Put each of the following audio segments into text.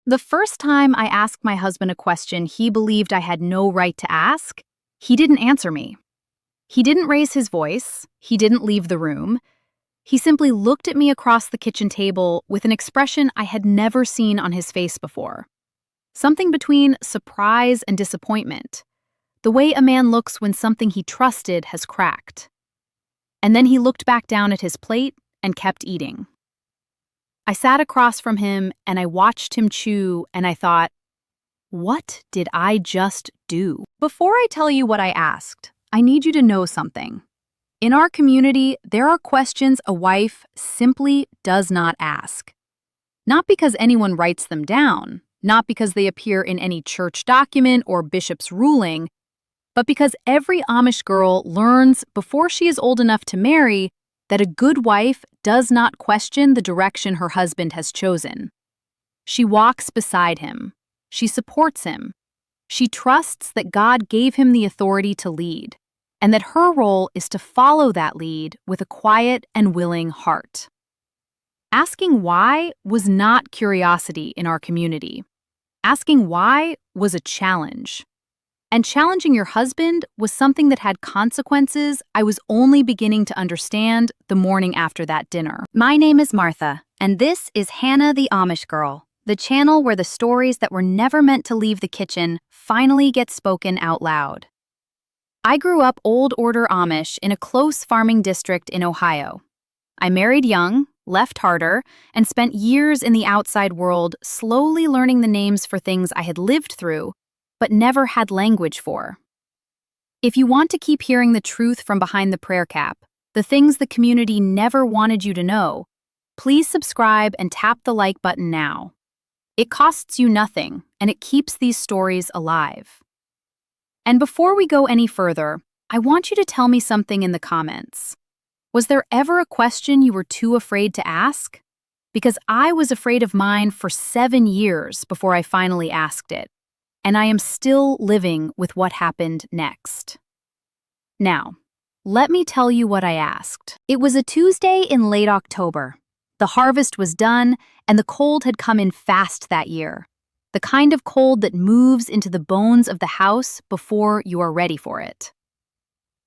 The first time I asked my husband a question he believed I had no right to ask, he didn't answer me. He didn't raise his voice. He didn't leave the room. He simply looked at me across the kitchen table with an expression I had never seen on his face before. Something between surprise and disappointment. The way a man looks when something he trusted has cracked. And then he looked back down at his plate and kept eating. I sat across from him and I watched him chew and I thought, what did I just do? Before I tell you what I asked, I need you to know something. In our community, there are questions a wife simply does not ask. Not because anyone writes them down, not because they appear in any church document or bishop's ruling, but because every Amish girl learns before she is old enough to marry that a good wife does not question the direction her husband has chosen. She walks beside him. She supports him. She trusts that God gave him the authority to lead, and that her role is to follow that lead with a quiet and willing heart. Asking why was not curiosity in our community. Asking why was a challenge. And challenging your husband was something that had consequences I was only beginning to understand the morning after that dinner. My name is Martha, and this is Hannah the Amish Girl, the channel where the stories that were never meant to leave the kitchen finally get spoken out loud. I grew up old order Amish in a close farming district in Ohio. I married young, left harder, and spent years in the outside world slowly learning the names for things I had lived through but never had language for. If you want to keep hearing the truth from behind the prayer cap, the things the community never wanted you to know, please subscribe and tap the like button now. It costs you nothing, and it keeps these stories alive. And before we go any further, I want you to tell me something in the comments. Was there ever a question you were too afraid to ask? Because I was afraid of mine for 7 years before I finally asked it. And I am still living with what happened next. Now, let me tell you what I asked. It was a Tuesday in late October. The harvest was done, and the cold had come in fast that year. The kind of cold that moves into the bones of the house before you are ready for it.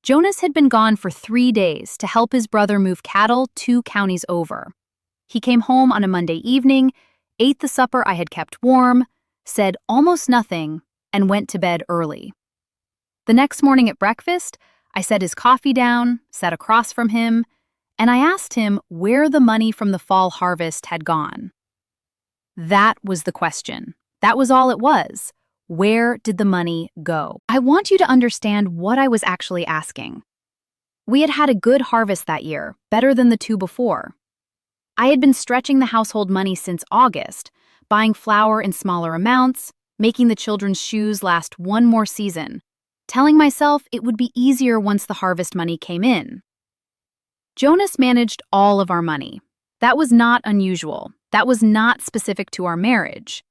Jonas had been gone for 3 days to help his brother move cattle 2 counties over. He came home on a Monday evening, ate the supper I had kept warm, said almost nothing, and went to bed early. The next morning at breakfast, I set his coffee down, sat across from him, and I asked him where the money from the fall harvest had gone. That was the question. That was all it was. Where did the money go? I want you to understand what I was actually asking. We had had a good harvest that year, better than the 2 before. I had been stretching the household money since August, buying flour in smaller amounts, making the children's shoes last 1 more season, telling myself it would be easier once the harvest money came in. Jonas managed all of our money. That was not unusual. That was not specific to our marriage.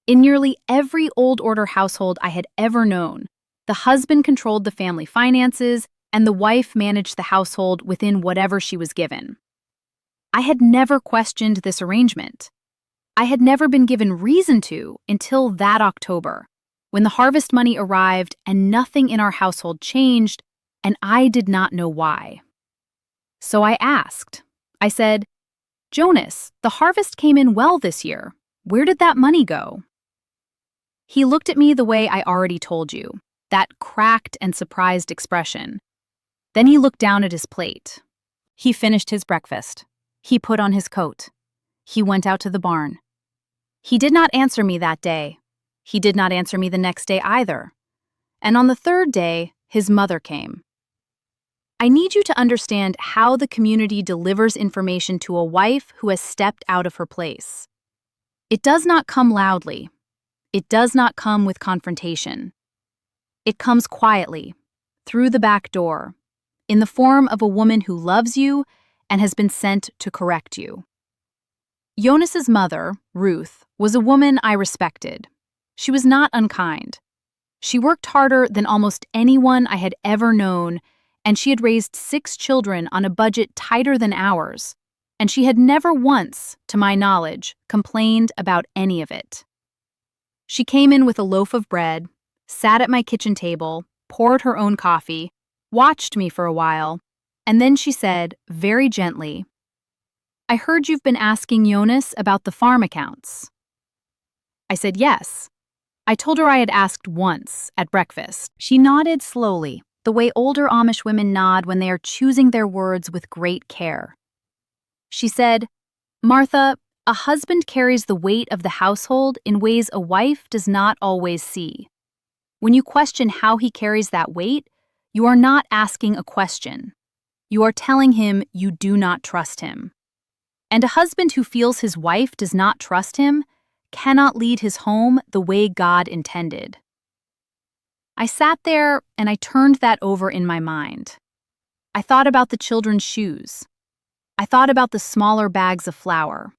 In nearly every old order household I had ever known, the husband controlled the family finances and the wife managed the household within whatever she was given. I had never questioned this arrangement. I had never been given reason to until that October, when the harvest money arrived and nothing in our household changed, and I did not know why. So I asked. I said, Jonas, the harvest came in well this year. Where did that money go? He looked at me the way I already told you, that cracked and surprised expression. Then he looked down at his plate. He finished his breakfast. He put on his coat. He went out to the barn. He did not answer me that day. He did not answer me the next day either. And on the 3rd day, his mother came. I need you to understand how the community delivers information to a wife who has stepped out of her place. It does not come loudly. It does not come with confrontation. It comes quietly, through the back door, in the form of a woman who loves you and has been sent to correct you. Jonas's mother, Ruth, was a woman I respected. She was not unkind. She worked harder than almost anyone I had ever known, and she had raised 6 children on a budget tighter than ours, and she had never once, to my knowledge, complained about any of it. She came in with a loaf of bread, sat at my kitchen table, poured her own coffee, watched me for a while, and then she said, very gently, "I heard you've been asking Jonas about the farm accounts." I said yes. I told her I had asked once, at breakfast. She nodded slowly, the way older Amish women nod when they are choosing their words with great care. She said, "Martha, a husband carries the weight of the household in ways a wife does not always see. When you question how he carries that weight, you are not asking a question. You are telling him you do not trust him. And a husband who feels his wife does not trust him cannot lead his home the way God intended." I sat there and I turned that over in my mind. I thought about the children's shoes. I thought about the smaller bags of flour.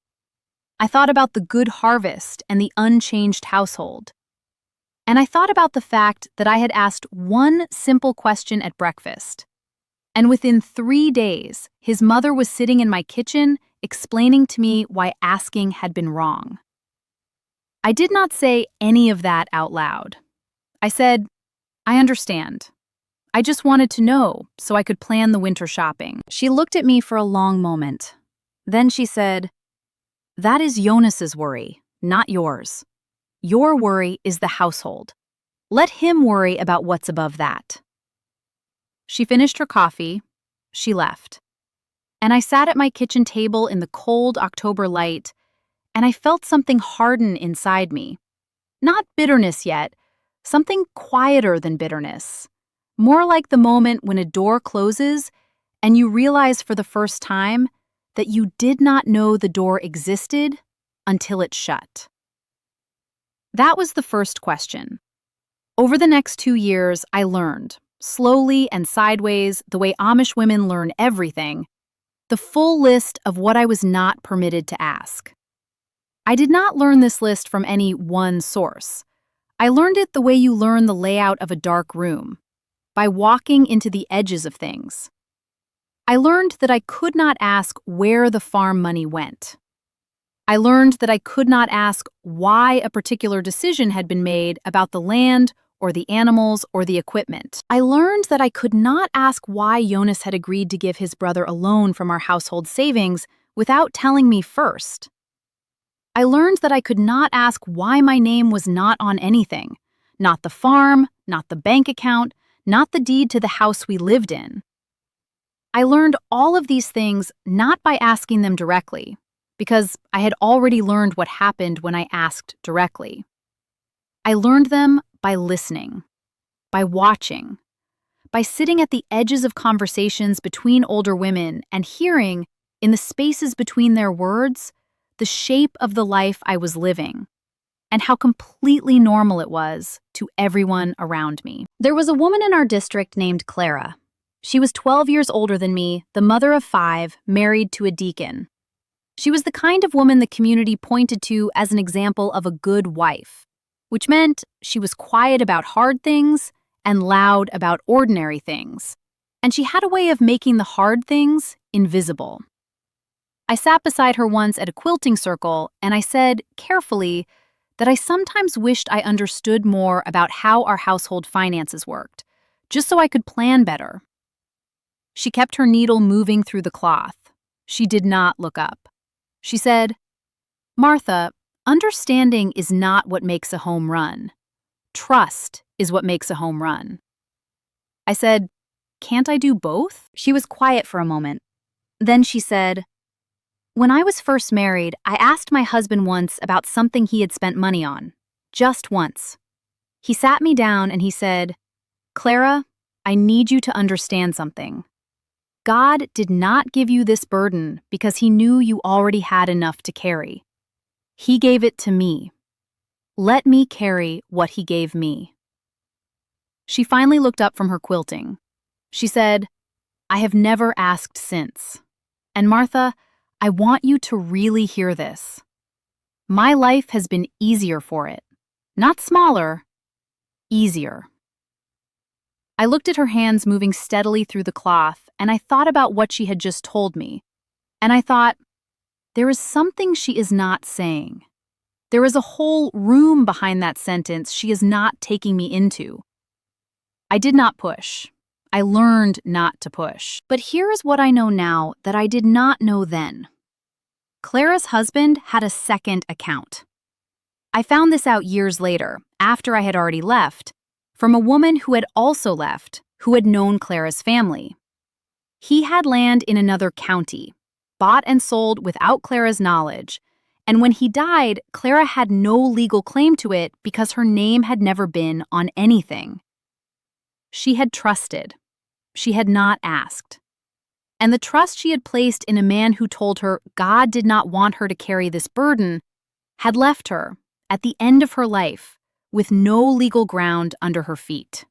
I thought about the good harvest and the unchanged household. And I thought about the fact that I had asked one simple question at breakfast. And within 3 days, his mother was sitting in my kitchen explaining to me why asking had been wrong. I did not say any of that out loud. I said, "I understand. I just wanted to know so I could plan the winter shopping." She looked at me for a long moment. Then she said, "That is Jonas's worry, not yours. Your worry is the household. Let him worry about what's above that." She finished her coffee. She left. And I sat at my kitchen table in the cold October light, and I felt something harden inside me. Not bitterness yet, something quieter than bitterness. More like the moment when a door closes and you realize for the first time that you did not know the door existed until it shut. That was the first question. Over the next 2 years, I learned, slowly and sideways, the way Amish women learn everything, the full list of what I was not permitted to ask. I did not learn this list from any one source. I learned it the way you learn the layout of a dark room, by walking into the edges of things. I learned that I could not ask where the farm money went. I learned that I could not ask why a particular decision had been made about the land or the animals or the equipment. I learned that I could not ask why Jonas had agreed to give his brother a loan from our household savings without telling me first. I learned that I could not ask why my name was not on anything, not the farm, not the bank account, not the deed to the house we lived in. I learned all of these things not by asking them directly, because I had already learned what happened when I asked directly. I learned them by listening, by watching, by sitting at the edges of conversations between older women and hearing, in the spaces between their words, the shape of the life I was living, and how completely normal it was to everyone around me. There was a woman in our district named Clara. She was 12 years older than me, the mother of 5, married to a deacon. She was the kind of woman the community pointed to as an example of a good wife, which meant she was quiet about hard things and loud about ordinary things, and she had a way of making the hard things invisible. I sat beside her once at a quilting circle, and I said, carefully, that I sometimes wished I understood more about how our household finances worked, just so I could plan better. She kept her needle moving through the cloth. She did not look up. She said, "Martha, understanding is not what makes a home run. Trust is what makes a home run." I said, "Can't I do both?" She was quiet for a moment. Then she said, "When I was first married, I asked my husband once about something he had spent money on. Just once. He sat me down and he said, 'Clara, I need you to understand something. God did not give you this burden because he knew you already had enough to carry. He gave it to me. Let me carry what he gave me.'" She finally looked up from her quilting. She said, "I have never asked since. And Martha, I want you to really hear this. My life has been easier for it. Not smaller, easier." I looked at her hands moving steadily through the cloth, and I thought about what she had just told me. And I thought, there is something she is not saying. There is a whole room behind that sentence she is not taking me into. I did not push. I learned not to push. But here is what I know now that I did not know then. Clara's husband had a second account. I found this out years later, after I had already left, from a woman who had also left, who had known Clara's family. He had land in another county, bought and sold without Clara's knowledge, and when he died, Clara had no legal claim to it because her name had never been on anything. She had trusted. She had not asked. And the trust she had placed in a man who told her God did not want her to carry this burden had left her, at the end of her life, with no legal ground under her feet.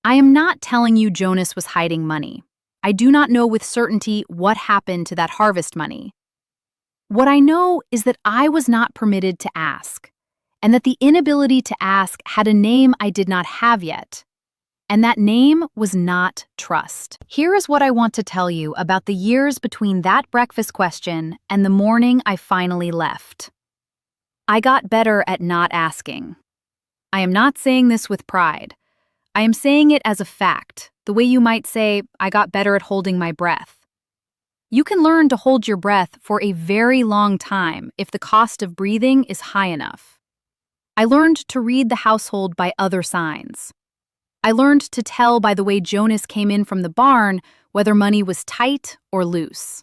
I am not telling you Jonas was hiding money. I do not know with certainty what happened to that harvest money. What I know is that I was not permitted to ask, and that the inability to ask had a name I did not have yet. And that name was not trust. Here is what I want to tell you about the years between that breakfast question and the morning I finally left. I got better at not asking. I am not saying this with pride. I am saying it as a fact, the way you might say, I got better at holding my breath. You can learn to hold your breath for a very long time if the cost of breathing is high enough. I learned to read the household by other signs. I learned to tell by the way Jonas came in from the barn whether money was tight or loose.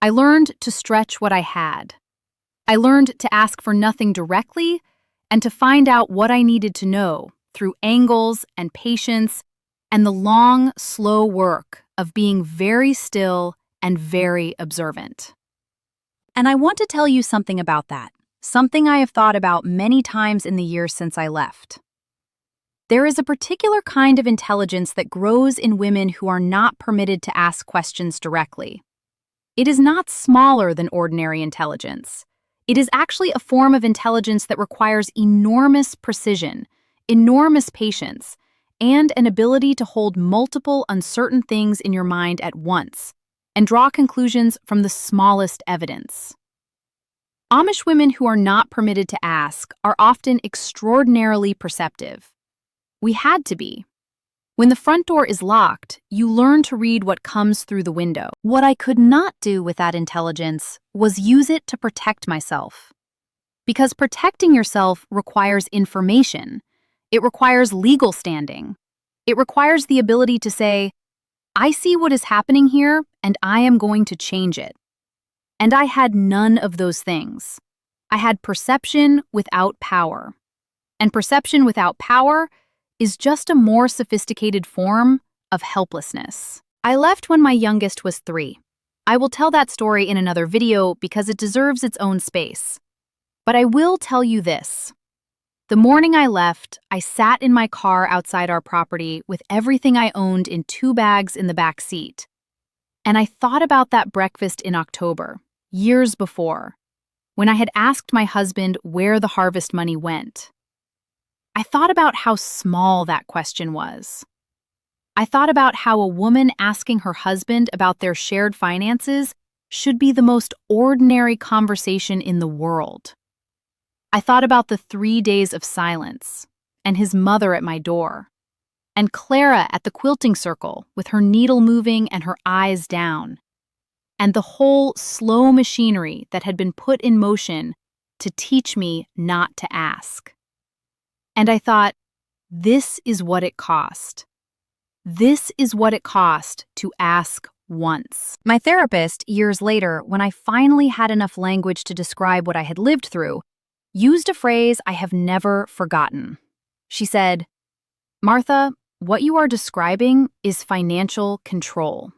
I learned to stretch what I had. I learned to ask for nothing directly and to find out what I needed to know through angles and patience and the long, slow work of being very still and very observant. And I want to tell you something about that, something I have thought about many times in the years since I left. There is a particular kind of intelligence that grows in women who are not permitted to ask questions directly. It is not smaller than ordinary intelligence. It is actually a form of intelligence that requires enormous precision, enormous patience, and an ability to hold multiple uncertain things in your mind at once and draw conclusions from the smallest evidence. Amish women who are not permitted to ask are often extraordinarily perceptive. We had to be. When the front door is locked, you learn to read what comes through the window. What I could not do with that intelligence was use it to protect myself. Because protecting yourself requires information. It requires legal standing. It requires the ability to say, I see what is happening here, and I am going to change it. And I had none of those things. I had perception without power. And perception without power is just a more sophisticated form of helplessness. I left when my youngest was 3. I will tell that story in another video because it deserves its own space. But I will tell you this. The morning I left, I sat in my car outside our property with everything I owned in 2 bags in the back seat. And I thought about that breakfast in October, years before, when I had asked my husband where the harvest money went. I thought about how small that question was. I thought about how a woman asking her husband about their shared finances should be the most ordinary conversation in the world. I thought about the 3 days of silence, and his mother at my door, and Clara at the quilting circle with her needle moving and her eyes down, and the whole slow machinery that had been put in motion to teach me not to ask. And I thought, this is what it cost. This is what it cost to ask once. My therapist, years later, when I finally had enough language to describe what I had lived through, used a phrase I have never forgotten. She said, Martha, what you are describing is financial control.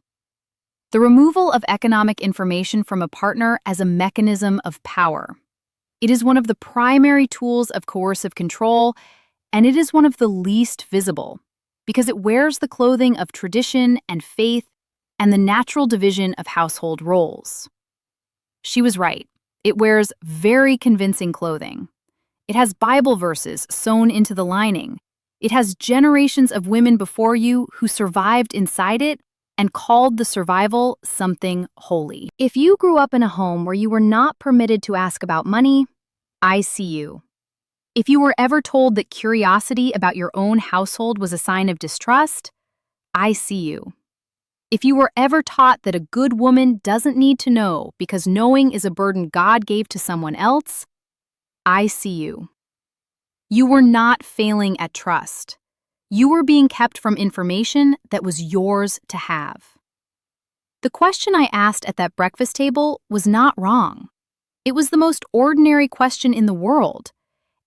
The removal of economic information from a partner as a mechanism of power. It is one of the primary tools of coercive control, and it is one of the least visible, because it wears the clothing of tradition and faith and the natural division of household roles. She was right. It wears very convincing clothing. It has Bible verses sewn into the lining. It has generations of women before you who survived inside it and called the survival something holy. If you grew up in a home where you were not permitted to ask about money, I see you. If you were ever told that curiosity about your own household was a sign of distrust, I see you. If you were ever taught that a good woman doesn't need to know because knowing is a burden God gave to someone else, I see you. You were not failing at trust. You were being kept from information that was yours to have. The question I asked at that breakfast table was not wrong. It was the most ordinary question in the world,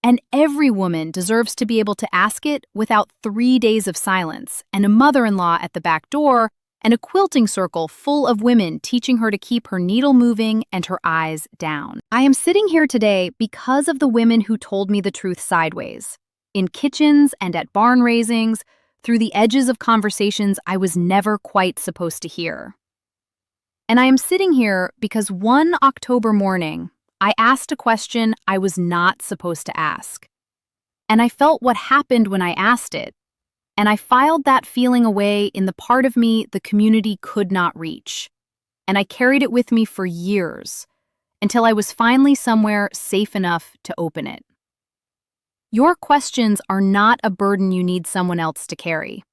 and every woman deserves to be able to ask it without 3 days of silence and a mother-in-law at the back door and a quilting circle full of women teaching her to keep her needle moving and her eyes down. I am sitting here today because of the women who told me the truth sideways, in kitchens and at barn raisings, through the edges of conversations I was never quite supposed to hear. And I am sitting here because one October morning, I asked a question I was not supposed to ask. And I felt what happened when I asked it. And I filed that feeling away in the part of me the community could not reach. And I carried it with me for years, until I was finally somewhere safe enough to open it. Your questions are not a burden you need someone else to carry.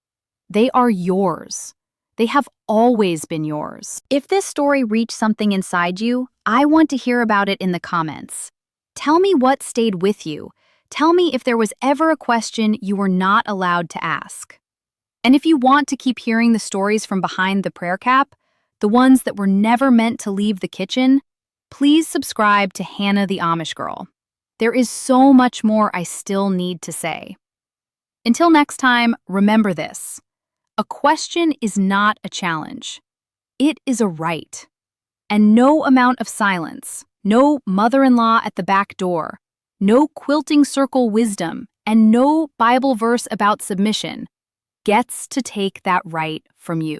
They are yours. They have always been yours. If this story reached something inside you, I want to hear about it in the comments. Tell me what stayed with you. Tell me if there was ever a question you were not allowed to ask. And if you want to keep hearing the stories from behind the prayer cap, the ones that were never meant to leave the kitchen, please subscribe to Hannah the Amish Girl. There is so much more I still need to say. Until next time, remember this. A question is not a challenge. It is a right. And no amount of silence, no mother-in-law at the back door, no quilting circle wisdom, and no Bible verse about submission gets to take that right from you.